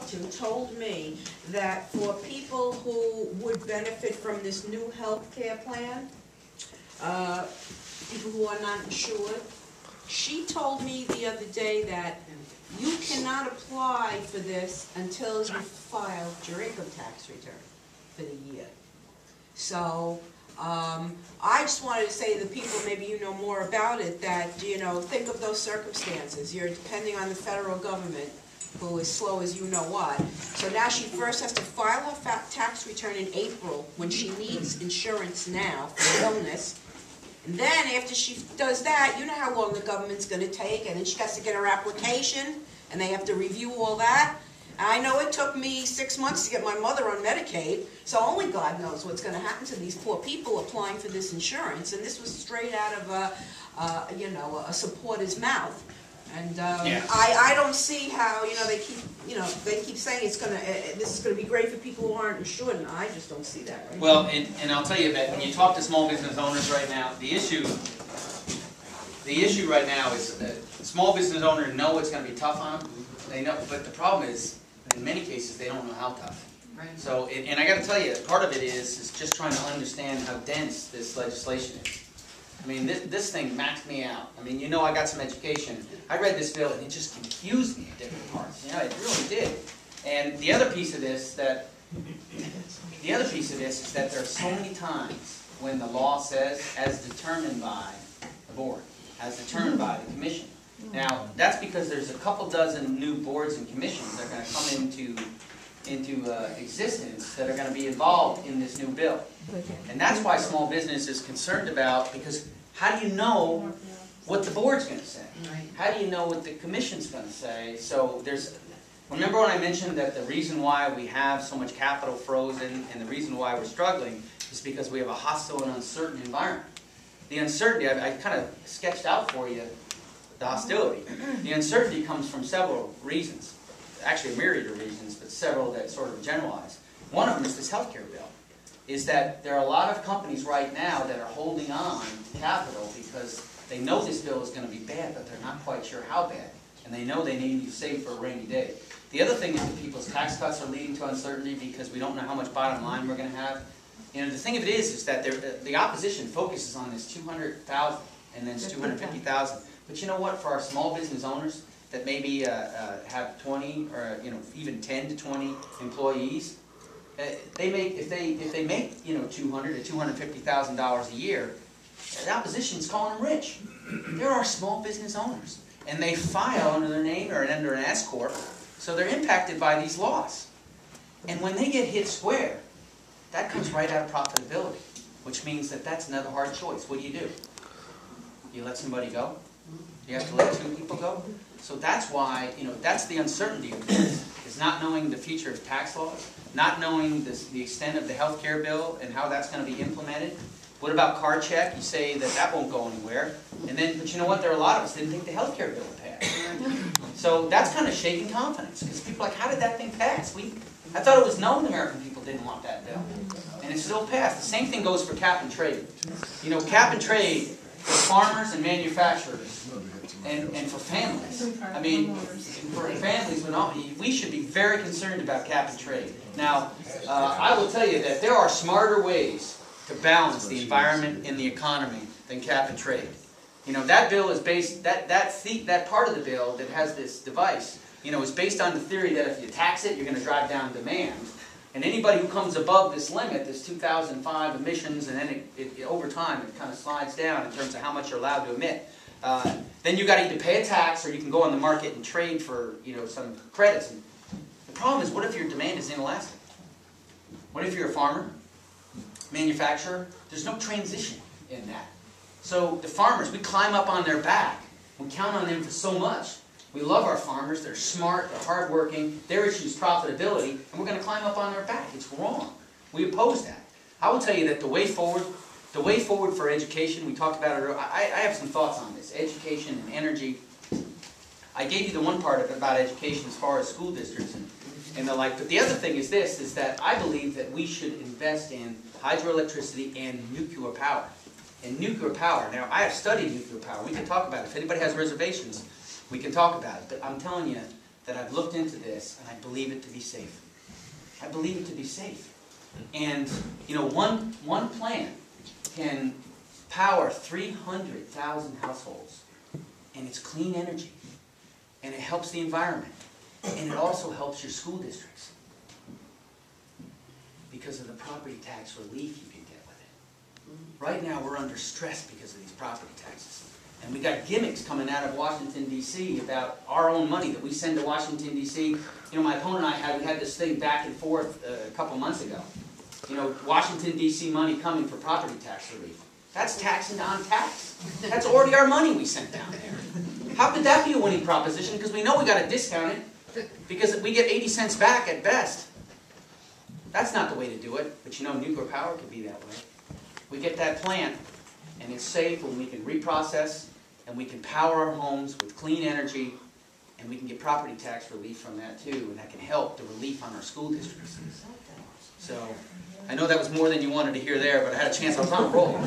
talked to told me that for people who would benefit from this new health care plan, people who are not insured, she told me the other day that you cannot apply for this until you filed your income tax return for the year. So I just wanted to say to the people, maybe you know more about it, that, you know, think of those circumstances. You're depending on the federal government, who is slow as you know what. So now she first has to file her tax return in April when she needs insurance now for illness. And then after she does that, you know how long the government's going to take, and then she has to get her application, and they have to review all that. I know it took me 6 months to get my mother on Medicaid, so only God knows what's going to happen to these poor people applying for this insurance. And this was straight out of you know, a supporter's mouth. And I don't see how, you know, they keep saying it's going to, this is going to be great for people who aren't insured, and I just don't see that. Right? Well, and I'll tell you that when you talk to small business owners right now, the issue right now is that small business owners know it's going to be tough on them. They know, but the problem is, in many cases, they don't know how tough. Right. So, and I got to tell you, part of it is just trying to understand how dense this legislation is. I mean, this thing maxed me out. I mean, you know, I got some education. I read this bill, and it just confused me in different parts. You know, it really did. And the other piece of this is that there are so many times when the law says, as determined by the board, as determined by the commission. Now, that's because there's a couple dozen new boards and commissions that are going to come into existence that are going to be involved in this new bill. And that's why small business is concerned about, because how do you know what the board's going to say? How do you know what the commission's going to say? So remember when I mentioned that the reason why we have so much capital frozen and the reason why we're struggling is because we have a hostile and uncertain environment. The uncertainty, I kind of sketched out for you the hostility. The uncertainty comes from several reasons. Actually a myriad of reasons, but several that sort of generalize. One of them is this healthcare bill. Is that there are a lot of companies right now that are holding on to capital because they know this bill is going to be bad, but they're not quite sure how bad. And they know they need to save for a rainy day. The other thing is that people's tax cuts are leading to uncertainty because we don't know how much bottom line we're going to have. You know, the thing of it is that the opposition focuses on this 200,000 and then 250,000. But you know what? For our small business owners that maybe have 20 or even 10 to 20 employees, they make if they make $200,000 to $250,000 a year, the opposition's calling them rich. There are small business owners, and they file under their name or under an S corp, so they're impacted by these laws. And when they get hit square, that comes right out of profitability, which means that that's another hard choice. What do? You let somebody go? You have to let two people go? So that's why, that's the uncertainty of this, is not knowing the future of tax laws, not knowing the extent of the health care bill and how that's going to be implemented. What about card check? You say that won't go anywhere. And then, but you know what? There are a lot of us that didn't think the health care bill would pass. So that's kind of shaking confidence, because people are like, how did that thing pass? I thought it was known the American people didn't want that bill. And it still passed. The same thing goes for cap and trade. Cap and trade for farmers and manufacturers. And for families. I mean, for families, we should be very concerned about cap and trade. Now, I will tell you that there are smarter ways to balance the environment and the economy than cap and trade. That bill is based, that part of the bill that has this device, is based on the theory that if you tax it, you're going to drive down demand. And anybody who comes above this limit, this 2005 emissions, and then over time it kind of slides down in terms of how much you're allowed to emit. Then you got to either pay a tax or you can go on the market and trade for some credits. And the problem is, what if your demand is inelastic? What if you're a farmer, manufacturer? There's no transition in that. So the farmers, we climb up on their back. We count on them for so much. We love our farmers. They're smart. They're hardworking. Their issue is profitability, and we're going to climb up on their back. It's wrong. We oppose that. I will tell you that the way forward for education, we talked about it earlier. I have some thoughts on this. Education and energy. I gave you the one part about education as far as school districts and the like. But the other thing is this, is that I believe that we should invest in hydroelectricity and nuclear power. And nuclear power, now I have studied nuclear power. We can talk about it. If anybody has reservations, we can talk about it. But I'm telling you that I've looked into this, and I believe it to be safe. I believe it to be safe. And, you know, one plant can power 300,000 households, and it's clean energy, and it helps the environment, and it also helps your school districts because of the property tax relief you can get with it. Right now, we're under stress because of these property taxes. And we got gimmicks coming out of Washington, D.C. about our own money that we send to Washington, D.C. You know, my opponent and I had this thing back and forth a couple months ago. You know, Washington, D.C. money coming for property tax relief. That's tax and non-tax. That's already our money we sent down there. How could that be a winning proposition? Because we know we got to discount it because we get 80 cents back at best. That's not the way to do it. But you know, nuclear power could be that way. We get that plant, and it's safe, and we can reprocess, and we can power our homes with clean energy, and we can get property tax relief from that too, and that can help the relief on our school districts. So, I know that was more than you wanted to hear there, but I had a chance. I was on a roll.